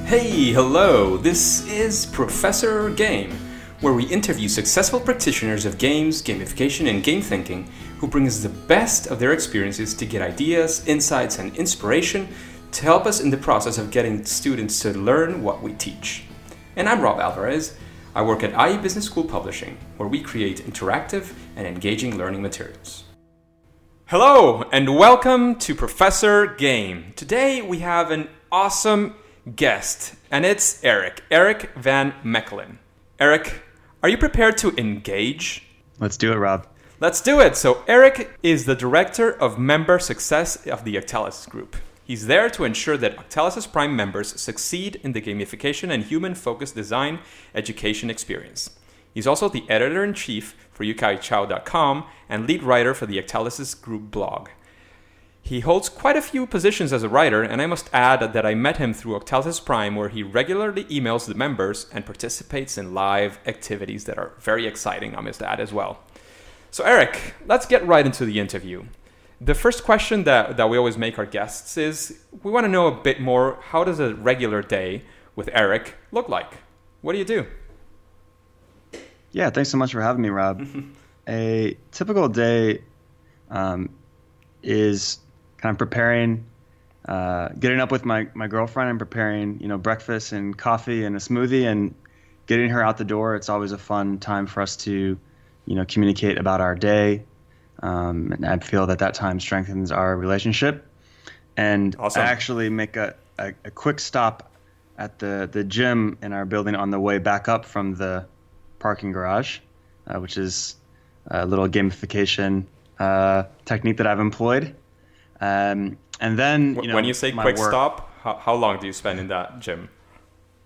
Hey, hello! This is Professor Game, where we interview successful practitioners of games, gamification, and game thinking who bring us the best of their experiences to get ideas, insights, and inspiration to help us in the process of getting students to learn what we teach. And I'm Rob Alvarez. I work at IE Business School Publishing, where we create interactive and engaging learning materials. Hello, and welcome to Professor Game. Today we have an awesome guest, and it's Erik Van Mechelen. Erik, are you prepared to engage? Let's do it, Rob. Let's do it. So Erik is the Director of Member Success of the Octalysis Group. He's there to ensure that Octalysis Prime members succeed in the gamification and human-focused design education experience. He's also the editor-in-chief for yukaichao.com and lead writer for the Octalysis Group blog. He holds quite a few positions as a writer, and I must add that I met him through Octalysis Prime, where he regularly emails the members and participates in live activities that are very exciting, I must add as well. So Erik, let's get right into the interview. The first question that we always make our guests is, we want to know a bit more, how does a regular day with Erik look like? What do you do? Yeah, thanks so much for having me, Rob. A typical day is kind of preparing, getting up with my girlfriend and preparing, breakfast and coffee and a smoothie and getting her out the door. It's always a fun time for us to, communicate about our day. And I feel that time strengthens our relationship. And Awesome. I actually make a quick stop at the gym in our building on the way back up from the parking garage, which is a little gamification technique that I've employed. And then, when you say quick stop, how long do you spend in that gym?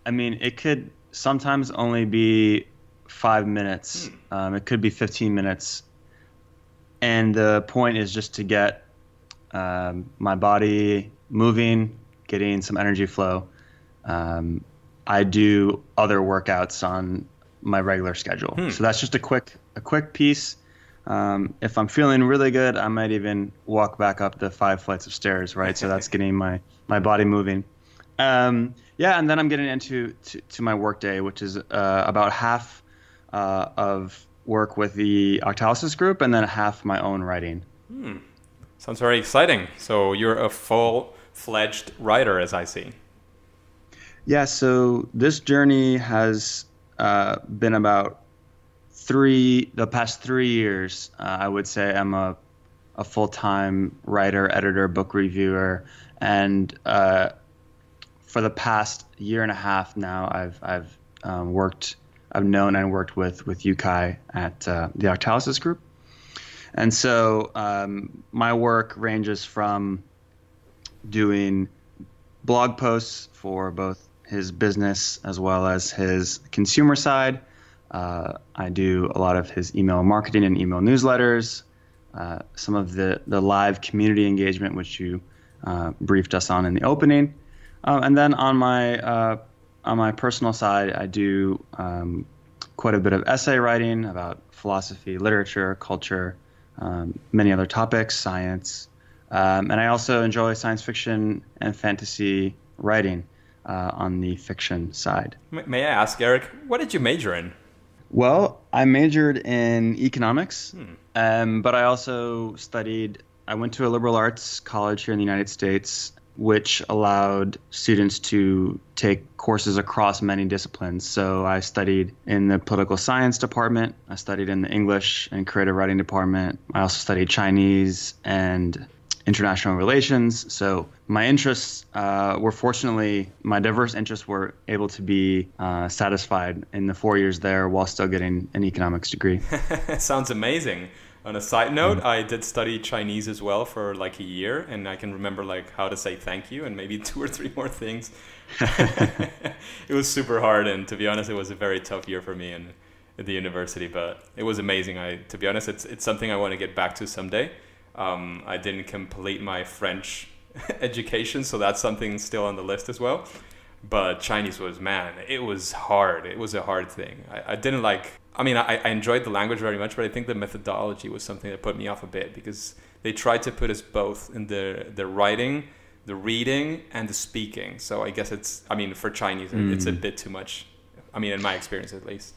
I mean, it could sometimes only be 5 minutes. It could be 15 minutes. And the point is just to get my body moving, getting some energy flow. I do other workouts on my regular schedule. So that's just a quick piece. If I'm feeling really good, I might even walk back up the 5 flights of stairs, right? So that's getting my body moving. And then I'm getting into my work day, which is about half of work with the Octalysis Group and then half my own writing. Sounds very exciting. So you're a full-fledged writer, as I see. Yeah, so this journey has been about the past 3 years. I would say I'm a full-time writer, editor, book reviewer, and for the past year and a half now, I've known and worked with Yukai at the Octalysis Group. And so my work ranges from doing blog posts for both his business as well as his consumer side. I do a lot of his email marketing and email newsletters, some of the live community engagement, which you briefed us on in the opening. And then on my personal side, I do quite a bit of essay writing about philosophy, literature, culture, many other topics, science. And I also enjoy science fiction and fantasy writing on the fiction side. May I ask, Erik, what did you major in? Well, I majored in economics, but I also I went to a liberal arts college here in the United States, which allowed students to take courses across many disciplines. So I studied in the political science department. I studied in the English and creative writing department. I also studied Chinese and international relations. So my interests my diverse interests were able to be satisfied in the 4 years there while still getting an economics degree. Sounds amazing. On a side note, I did study Chinese as well for like a year, and I can remember like how to say thank you and maybe 2 or 3 more things. It was super hard, and to be honest, it was a very tough year for me at the university, but it was amazing. To be honest, it's something I want to get back to someday. I didn't complete my French education, so that's something still on the list as well. But Chinese it was hard. It was a hard thing. I enjoyed the language very much, but I think the methodology was something that put me off a bit because they tried to put us both in the writing the reading and the speaking. So I guess for Chinese, it's a bit too much. I mean, in my experience at least.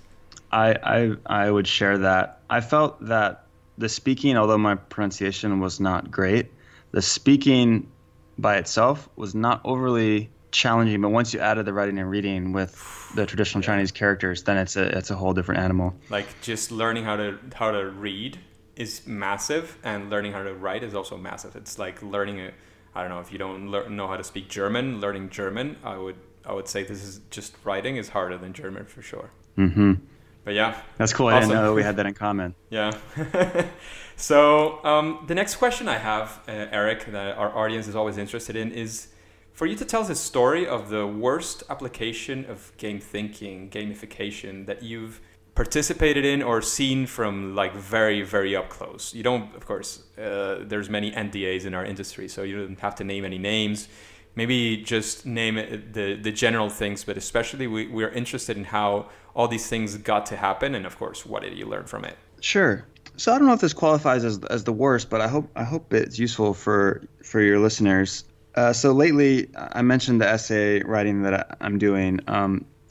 I would share that. I felt that the speaking, although my pronunciation was not great, the speaking by itself was not overly challenging. But once you added the writing and reading with the traditional Chinese characters, then it's a whole different animal. Like just learning how to read is massive, and learning how to write is also massive. It's like learning I don't know, if you don't know how to speak German, learning German, I would say this is just writing is harder than German for sure. Mm-hmm. But yeah. That's cool. I didn't know we had that in common. Yeah. So the next question I have, Erik, that our audience is always interested in is for you to tell us a story of the worst application of game thinking, gamification that you've participated in or seen from like very, very up close. You don't, of course, there's many NDAs in our industry, so you don't have to name any names. Maybe just name it, the general things, but especially we're interested in how all these things got to happen, and of course, what did you learn from it? Sure. So I don't know if this qualifies as the worst, but I hope it's useful for your listeners. So lately, I mentioned the essay writing that I'm doing.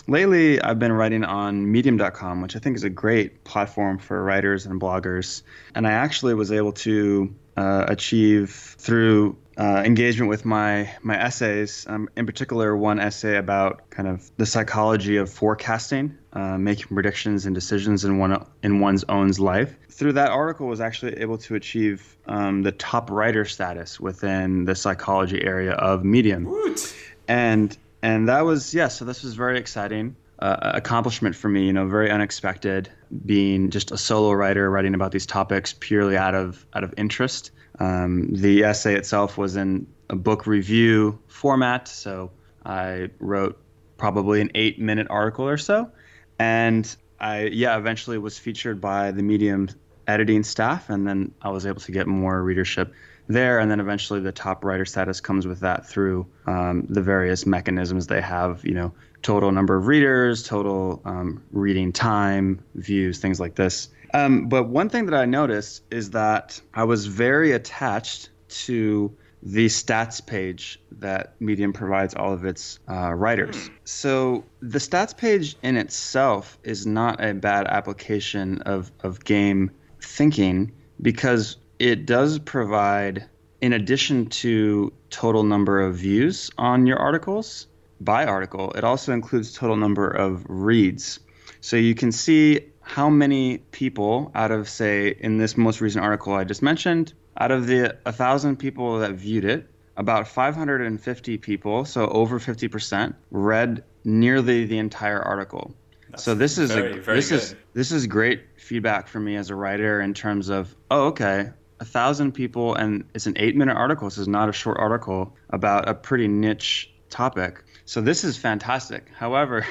Lately, I've been writing on Medium.com, which I think is a great platform for writers and bloggers. And I actually was able to achieve through engagement with my essays, in particular one essay about kind of the psychology of forecasting, making predictions and decisions in one's own life. Through that article, was actually able to achieve the top writer status within the psychology area of Medium. Woot. And that was, so this was very exciting accomplishment for me, very unexpected, being just a solo writer writing about these topics purely out of interest. The essay itself was in a book review format, so I wrote probably an 8-minute article or so. And I eventually was featured by the Medium editing staff, and then I was able to get more readership there, and then eventually the top writer status comes with that through the various mechanisms they have, total number of readers, total reading time, views, things like this. But one thing that I noticed is that I was very attached to the stats page that Medium provides all of its writers. So the stats page in itself is not a bad application of game thinking, because it does provide, in addition to total number of views on your articles, by article, it also includes total number of reads. So you can see how many people out of, say, in this most recent article I just mentioned, out of the 1,000 people that viewed it, about 550 people, so over 50%, read nearly the entire article. So this is this is great feedback for me as a writer in terms of, 1,000 people, and it's an 8-minute article. This is not a short article about a pretty niche topic. So this is fantastic. However,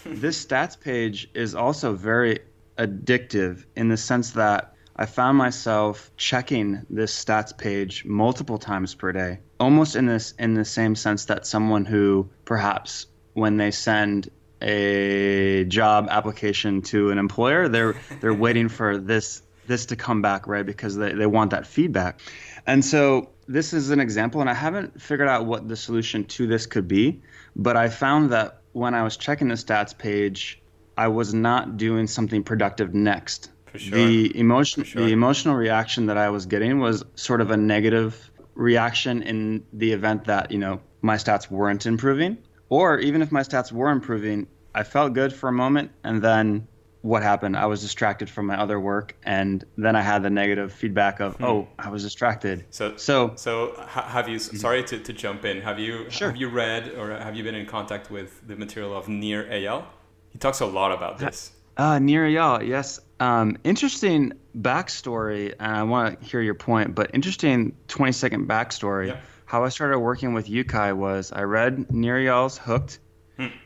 this stats page is also very addictive in the sense that I found myself checking this stats page multiple times per day, almost in the same sense that someone who perhaps when they send a job application to an employer, they're waiting for this to come back, right? Because they want that feedback. And so this is an example, and I haven't figured out what the solution to this could be, but I found that when I was checking the stats page, I was not doing something productive next. For sure. The emotional reaction that I was getting was sort of a negative reaction in the event that, my stats weren't improving. Or even if my stats were improving, I felt good for a moment, and then what happened? I was distracted from my other work, and then I had the negative feedback of, I was distracted. So have you? Sorry to jump in. Have you read or have you been in contact with the material of Nir Eyal? He talks a lot about this. Nir Eyal, yes. Interesting backstory, and I want to hear your point, but interesting 20-second backstory. Yeah. How I started working with Yukai was I read Nir Eyal's Hooked,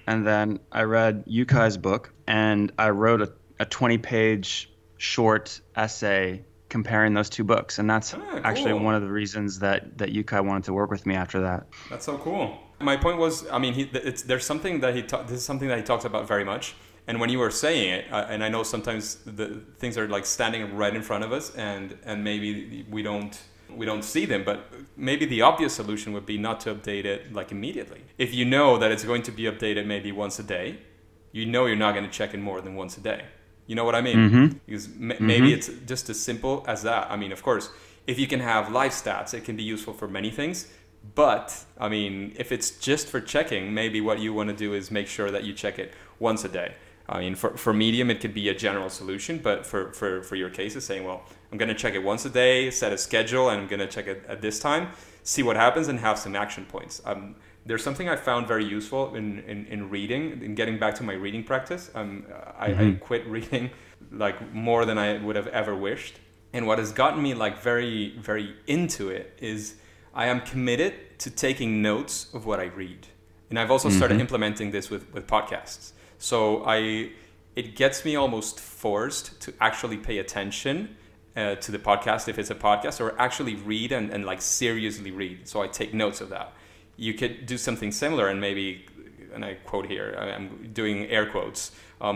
and then I read Yukai's book, and I wrote a 20-page short essay comparing those two books, and that's actually one of the reasons that Yukai wanted to work with me after that. That's so cool. My point was, there's something that this is something that he talks about very much. And when you were saying it, and I know sometimes the things are like standing right in front of us, and maybe we don't We don't see them, but maybe the obvious solution would be not to update it like immediately. If you know that it's going to be updated maybe once a day, you know you're not going to check in more than once a day. You know what I mean? Mm-hmm. Because maybe it's just as simple as that. I mean, of course, if you can have live stats, it can be useful for many things. But, I mean, if it's just for checking, maybe what you want to do is make sure that you check it once a day. I mean, for Medium, it could be a general solution, but for your cases, saying, well, I'm going to check it once a day, set a schedule, and I'm going to check it at this time, see what happens, and have some action points. There's something I found very useful in reading, in getting back to my reading practice. I quit reading like more than I would have ever wished. And what has gotten me like very, very into it is I am committed to taking notes of what I read. And I've also started implementing this with podcasts. So it gets me almost forced to actually pay attention to the podcast if it's a podcast, or actually read and like seriously read. So I take notes of that. You could do something similar and maybe, and I quote here, I'm doing air quotes,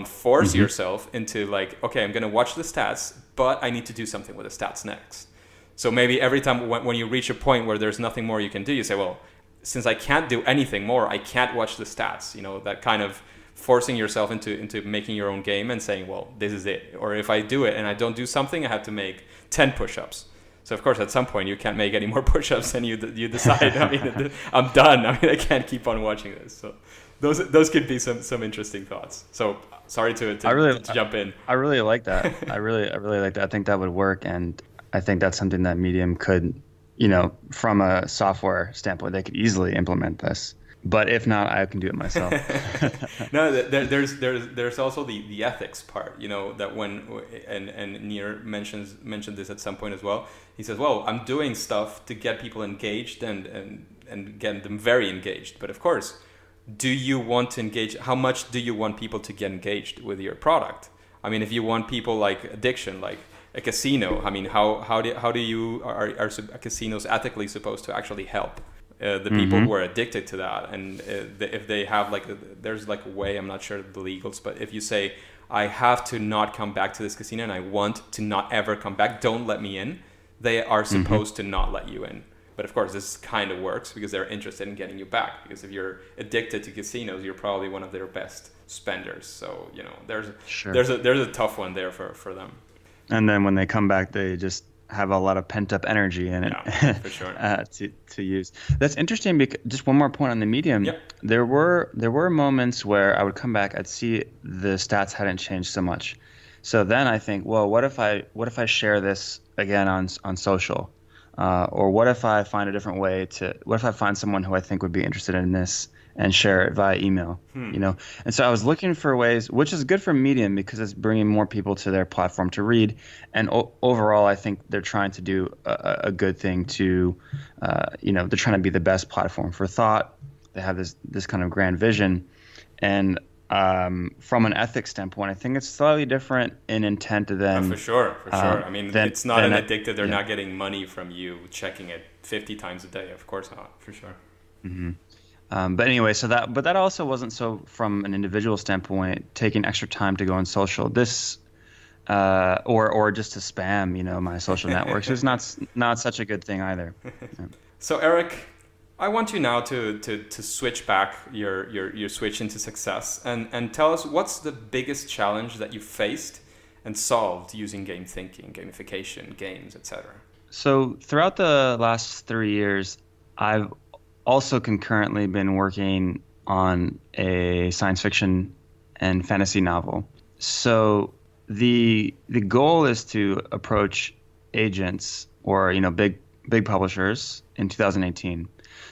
force yourself into like, okay, I'm going to watch the stats, but I need to do something with the stats next. So maybe every time when you reach a point where there's nothing more you can do, you say, well, since I can't do anything more, I can't watch the stats. You know, that kind of forcing yourself into making your own game and saying, well, this is it. Or if I do it and I don't do something, I have to make 10 push-ups. So of course, at some point you can't make any more push-ups and you decide, I mean, I'm done. I mean, I can't keep on watching this. So those could be some interesting thoughts. So sorry to jump in. I really like that. I really like that. I think that would work. And I think that's something that Medium could, you know, from a software standpoint, they could easily implement this. But if not, I can do it myself. No, there's also the ethics part, you know, that when and Nir mentioned this at some point as well. He says, well, I'm doing stuff to get people engaged and get them very engaged. But of course, do you want to engage? How much do you want people to get engaged with your product? I mean, if you want people like addiction, like a casino, I mean, how do you are casinos ethically supposed to actually help the people who are addicted to that? And if they have there's like a way, I'm not sure the legals, but if you say, I have to not come back to this casino and I want to not ever come back, don't let me in, they are supposed to not let you in. But of course, this kind of works because they're interested in getting you back. Because if you're addicted to casinos, you're probably one of their best spenders. So, you know, there's a tough one there for them. And then when they come back, they just have a lot of pent up energy in it, for sure. to use. That's interesting because just one more point on the Medium. Yep. There were moments where I would come back, I'd see the stats hadn't changed so much. So then I think, well, what if I share this again on social? Or what if I find a different way what if I find someone who I think would be interested in this and share it via email, you know? And so I was looking for ways, which is good for Medium because it's bringing more people to their platform to read. And overall, I think they're trying to do a good thing to, you know, they're trying to be the best platform for thought. They have this kind of grand vision. And from an ethics standpoint, I think it's slightly different in intent than... For sure. I mean, it's not an addicted. They're not getting money from you checking it 50 times a day. Of course not, for sure. Mm-hmm. But anyway, but that also wasn't so from an individual standpoint, taking extra time to go on social. This, or just to spam, you know, my social networks is not such a good thing either. Yeah. So Erik, I want you now to switch back your switch into success and tell us what's the biggest challenge that you faced and solved using game thinking, gamification, games, etc. So throughout the last 3 years, I've also concurrently been working on a science fiction and fantasy novel. So the goal is to approach agents or, you know, big publishers in 2018.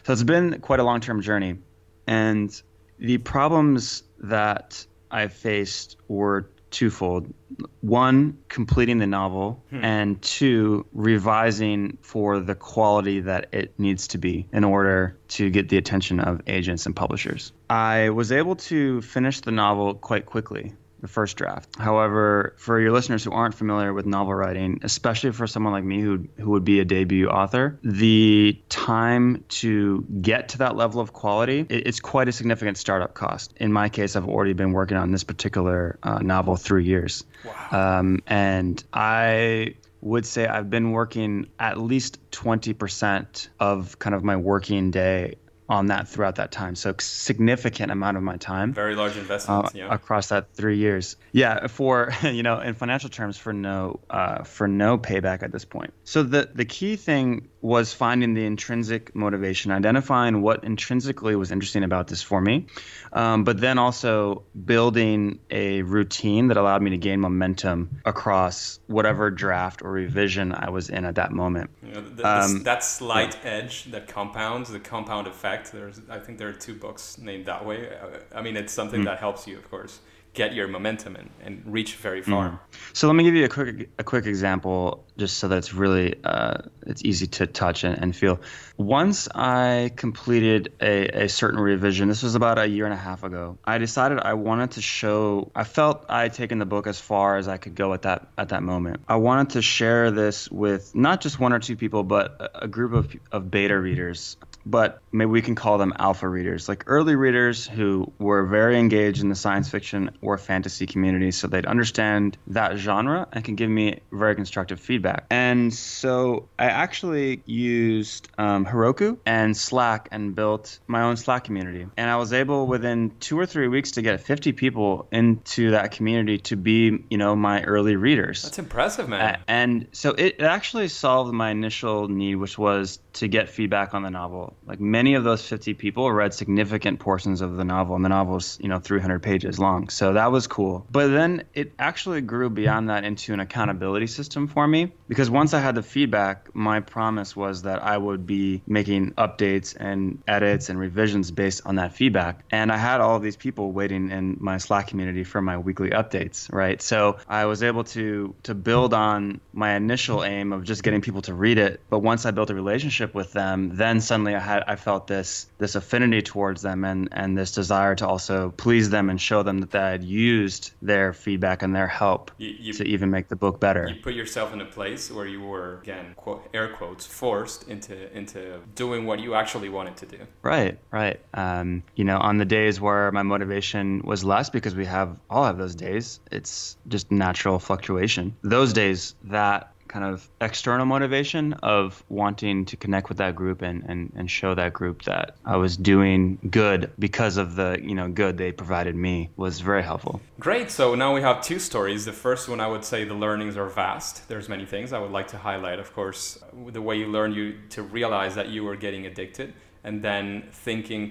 So it's been quite a long-term journey. And the problems that I faced were twofold. One, completing the novel, and two, revising for the quality that it needs to be in order to get the attention of agents and publishers. I was able to finish the novel quite quickly, the first draft. However, for your listeners who aren't familiar with novel writing, especially for someone like me who would be a debut author, the time to get to that level of quality, it's quite a significant startup cost. In my case, I've already been working on this particular novel 3 years. Wow. And I would say I've been working at least 20% of kind of my working day on that throughout that time. So significant amount of my time. Very large investments, yeah. Across that 3 years. Yeah, for in financial terms, for no payback at this point. So the key thing was finding the intrinsic motivation, identifying what intrinsically was interesting about this for me, but then also building a routine that allowed me to gain momentum across whatever draft or revision I was in at that moment. That slight edge that compounds, the compound effect. I think there are 2 books named that way. I mean, it's something that helps you, of course, get your momentum and reach very far. So let me give you a quick example, just so that it's really it's easy to touch and feel. Once I completed a certain revision, this was about a year and a half ago, I decided I wanted to show. I felt I had taken the book as far as I could go at that moment. I wanted to share this with not just 1 or 2 people, but a group of beta readers. But maybe we can call them alpha readers, like early readers who were very engaged in the science fiction or fantasy community, so they'd understand that genre and can give me very constructive feedback. And so I actually used Heroku and Slack and built my own Slack community. And I was able within 2 or 3 weeks to get 50 people into that community to be, my early readers. That's impressive, man. And so it actually solved my initial need, which was to get feedback on the novel. Like many of those 50 people read significant portions of the novel, and the novel's 300 pages long. So that was cool. But then it actually grew beyond that into an accountability system for me, because once I had the feedback, my promise was that I would be making updates and edits and revisions based on that feedback. And I had all of these people waiting in my Slack community for my weekly updates, right? So I was able to build on my initial aim of just getting people to read it. But once I built a relationship with them, then suddenly I felt this affinity towards them and this desire to also please them and show them that I had used their feedback and their help to even make the book better. You put yourself in a place where you were, again, air quotes, forced into doing what you actually wanted to do. Right. On the days where my motivation was less, because we all have those days, it's just natural fluctuation. Those days, that kind of external motivation of wanting to connect with that group and show that group that I was doing good because of the good they provided me was very helpful. Great. So now we have 2 stories. The first one, I would say the learnings are vast. There's many things I would like to highlight. Of course, the way you learn to realize that you were getting addicted. And then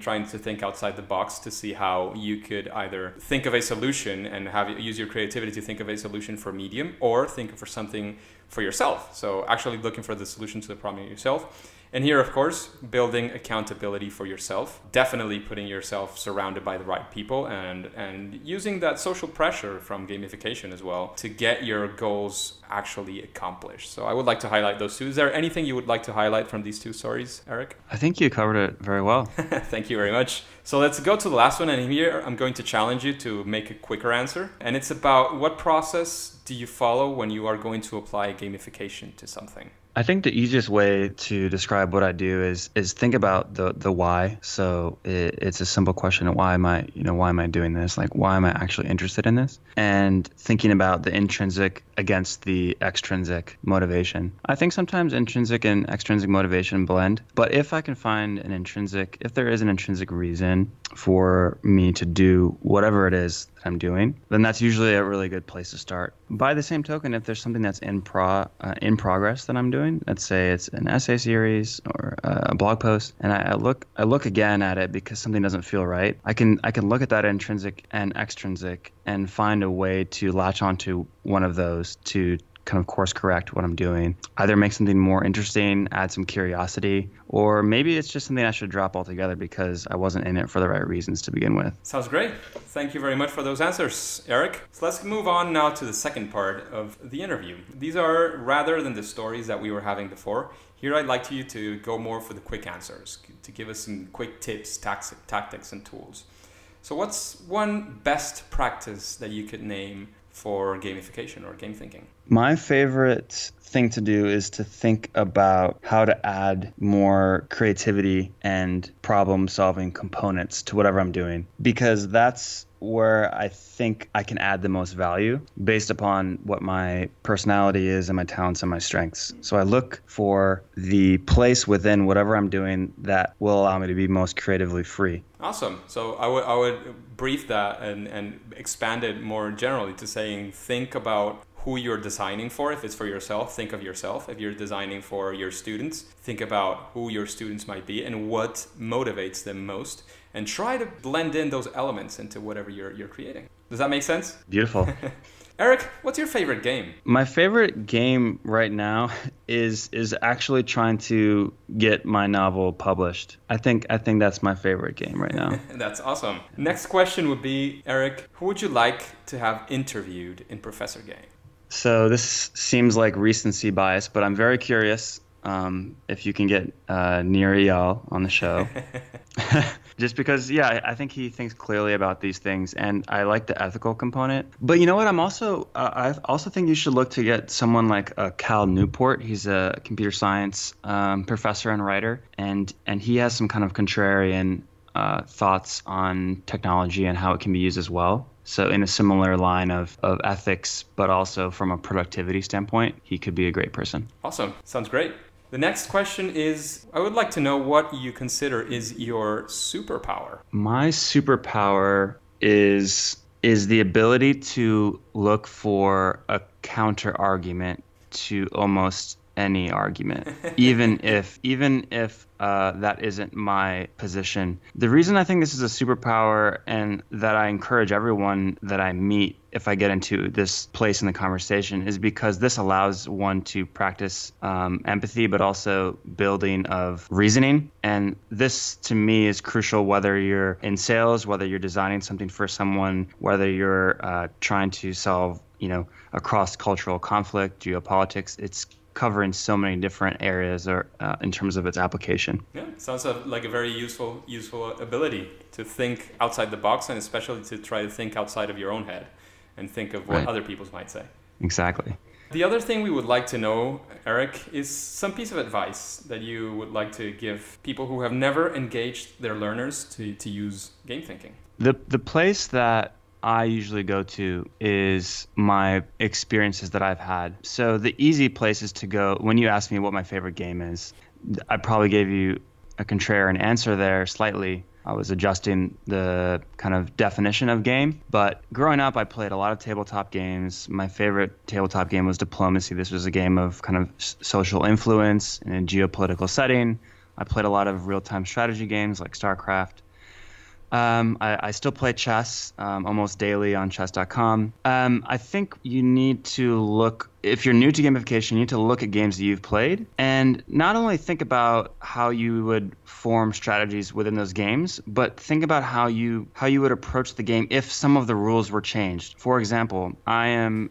trying to think outside the box to see how you could either think of a solution and use your creativity to think of a solution for Medium, or think for something for yourself. So actually looking for the solution to the problem yourself. And here, of course, building accountability for yourself, definitely putting yourself surrounded by the right people and using that social pressure from gamification as well to get your goals actually accomplished. So I would like to highlight those 2. Is there anything you would like to highlight from these 2 stories, Erik? I think you covered it very well. Thank you very much. So let's go to the last one. And here I'm going to challenge you to make a quicker answer. And it's about what process do you follow when you are going to apply gamification to something? I think the easiest way to describe what I do is think about the why. So it's a simple question: why am I doing this? Like, why am I actually interested in this? And thinking about the intrinsic against the extrinsic motivation. I think sometimes intrinsic and extrinsic motivation blend, but if I can find if there is an intrinsic reason for me to do whatever it is that I'm doing, then that's usually a really good place to start. By the same token, if there's something that's in progress that I'm doing, let's say it's an essay series or a blog post, and I look again at it because something doesn't feel right, I can look at that intrinsic and extrinsic and find a way to latch onto one of those to kind of course correct what I'm doing. Either make something more interesting, add some curiosity, or maybe it's just something I should drop altogether because I wasn't in it for the right reasons to begin with. Sounds great. Thank you very much for those answers, Erik. So let's move on now to the second part of the interview. These are, rather than the stories that we were having before, here I'd like you to go more for the quick answers, to give us some quick tips, tactics, and tools. So what's one best practice that you could name for gamification or game thinking? My favorite thing to do is to think about how to add more creativity and problem-solving components to whatever I'm doing, because that's where I think I can add the most value based upon what my personality is and my talents and my strengths. So I look for the place within whatever I'm doing that will allow me to be most creatively free. Awesome. So I would brief that and expand it more generally to saying, think about who you're designing for. If it's for yourself, think of yourself. If you're designing for your students, think about who your students might be and what motivates them most, and try to blend in those elements into whatever you're creating. Does that make sense? Beautiful. Erik, what's your favorite game? My favorite game right now is actually trying to get my novel published. I think that's my favorite game right now. That's awesome. Next question would be, Erik, who would you like to have interviewed in Professor Game? So this seems like recency bias, but I'm very curious if you can get Nir Eyal on the show. Just because, yeah, I think he thinks clearly about these things, and I like the ethical component. But you know what? I also think you should look to get someone like Cal Newport. He's a computer science professor and writer, and he has some kind of contrarian thoughts on technology and how it can be used as well. So in a similar line of ethics, but also from a productivity standpoint, he could be a great person. Awesome. Sounds great. The next question is, I would like to know what you consider is your superpower. My superpower is the ability to look for a counter argument to almost any argument, even if that isn't my position. The reason I think this is a superpower, and that I encourage everyone that I meet if I get into this place in the conversation, is because this allows one to practice empathy, but also building of reasoning. And this, to me, is crucial whether you're in sales, whether you're designing something for someone, whether you're trying to solve, a cross-cultural conflict, geopolitics. It's covering so many different areas or in terms of its application. Yeah, sounds like a very useful ability to think outside the box, and especially to try to think outside of your own head and think of what other people might say. Exactly. The other thing we would like to know, Erik, is some piece of advice that you would like to give people who have never engaged their learners to use game thinking. The place that I usually go to is my experiences that I've had. So the easy places to go, when you ask me what my favorite game is, I probably gave you a contrarian answer there slightly. I was adjusting the kind of definition of game. But growing up, I played a lot of tabletop games. My favorite tabletop game was Diplomacy. This was a game of kind of social influence in a geopolitical setting. I played a lot of real-time strategy games like StarCraft. I still play chess almost daily on chess.com. I think you need to look, if you're new to gamification, you need to look at games that you've played and not only think about how you would form strategies within those games, but think about how you would approach the game if some of the rules were changed. For example, I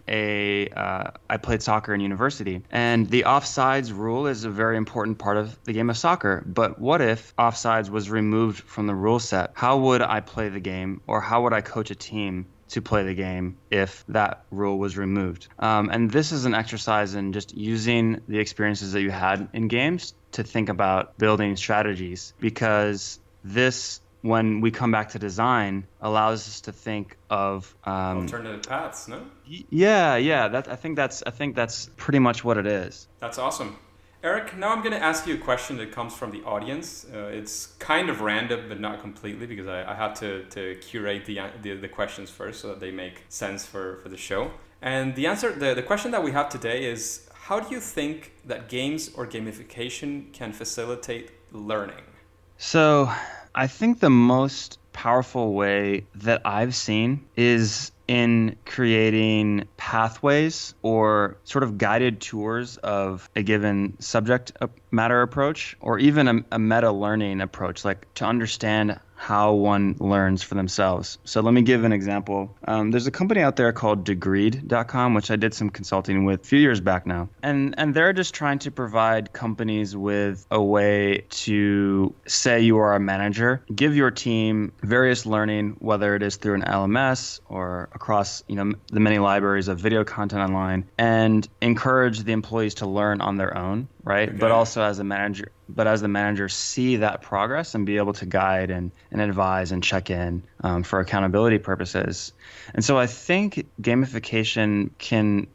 played soccer in university, and the offsides rule is a very important part of the game of soccer. But what if offsides was removed from the rule set? How would I play the game, or how would I coach a team to play the game if that rule was removed? And this is an exercise in just using the experiences that you had in games to think about building strategies, because this, when we come back to design, allows us to think of alternative paths. No? Yeah. I think that's pretty much what it is. That's awesome. Erik, now I'm going to ask you a question that comes from the audience. It's kind of random, but not completely, because I have to curate the questions first so that they make sense for the show. And the question that we have today is, how do you think that games or gamification can facilitate learning? So I think the most powerful way that I've seen is in creating pathways or sort of guided tours of a given subject matter approach, or even a meta learning approach, like to understand how one learns for themselves. So let me give an example. There's a company out there called Degreed.com, which I did some consulting with a few years back now. And they're just trying to provide companies with a way to say you are a manager, give your team various learning, whether it is through an LMS or across the many libraries of video content online, and encourage the employees to learn on their own, right? Okay. But also as a manager, but as the manager, see that progress and be able to guide and advise and check in for accountability purposes. And so I think gamification can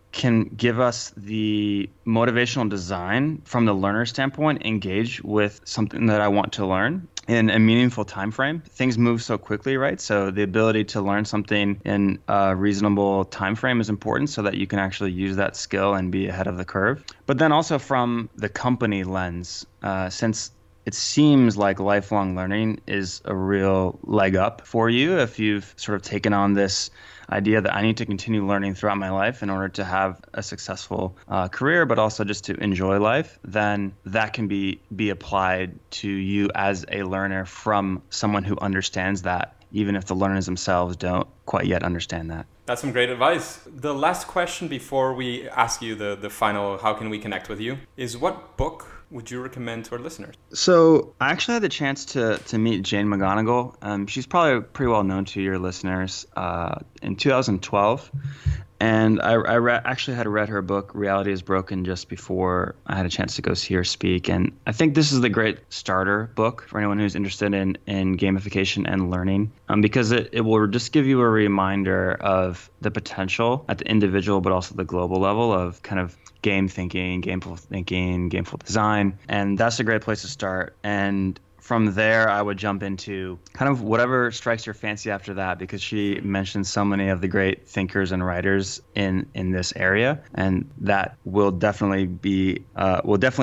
give us the motivational design from the learner standpoint, engage with something that I want to learn in a meaningful time frame. Things move so quickly, right? So the ability to learn something in a reasonable time frame is important so that you can actually use that skill and be ahead of the curve. But then also from the company lens, since it seems like lifelong learning is a real leg up for you if you've sort of taken on this idea that I need to continue learning throughout my life in order to have a successful career, but also just to enjoy life, then that can be applied to you as a learner from someone who understands that, even if the learners themselves don't quite yet understand that. That's some great advice. The last question before we ask you the final, how can we connect with you, is what book would you recommend to our listeners? So I actually had the chance to meet Jane McGonigal. She's probably pretty well known to your listeners in 2012. And I actually had read her book, Reality is Broken, just before I had a chance to go see her speak. And I think this is the great starter book for anyone who's interested in gamification and learning, because it will just give you a reminder of the potential at the individual, but also the global level of kind of gameful design. And that's a great place to start. And from there, I would jump into kind of whatever strikes your fancy after that, because she mentions so many of the great thinkers and writers in this area, and that will definitely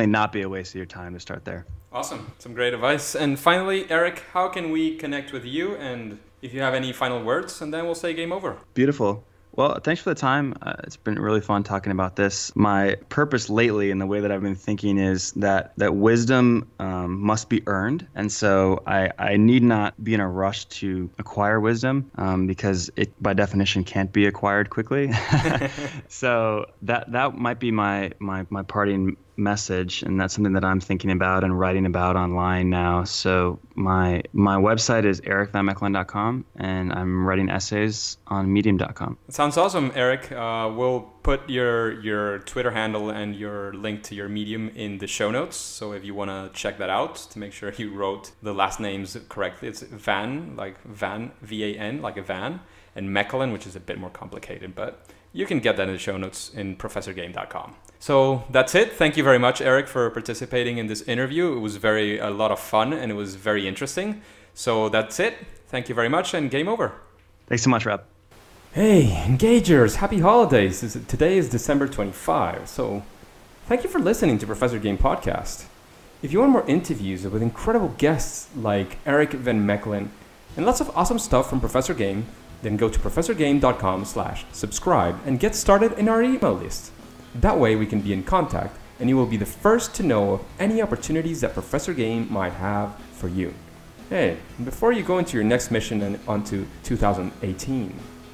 not be a waste of your time to start there. Awesome. Some great advice. And finally, Erik, how can we connect with you? And if you have any final words, and then we'll say game over. Beautiful. Well, thanks for the time. It's been really fun talking about this. My purpose lately and the way that I've been thinking is that wisdom must be earned. And so I need not be in a rush to acquire wisdom because it, by definition, can't be acquired quickly. So that might be my parting message, and that's something that I'm thinking about and writing about online now. So my website is erikvanmechelen.com, and I'm writing essays on medium.com. It sounds awesome, Erik. We'll put your Twitter handle and your link to your Medium in the show notes. So if you want to check that out to make sure you wrote the last names correctly, it's Van, like Van, V-A-N, like a van, and Mechelen, which is a bit more complicated, but you can get that in the show notes in professorgame.com. So that's it. Thank you very much, Erik, for participating in this interview. It was a lot of fun, and it was very interesting. So that's it. Thank you very much, and game over. Thanks so much, Rob. Hey, Engagers, happy holidays. Today is December 25, so thank you for listening to Professor Game Podcast. If you want more interviews with incredible guests like Erik Van Mechelen and lots of awesome stuff from Professor Game, then go to professorgame.com/subscribe and get started in our email list. That way we can be in contact and you will be the first to know of any opportunities that Professor Game might have for you. Hey, before you go into your next mission and onto 2018,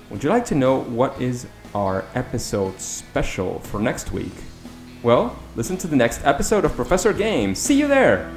would you like to know what is our episode special for next week? Well, listen to the next episode of Professor Game. See you there!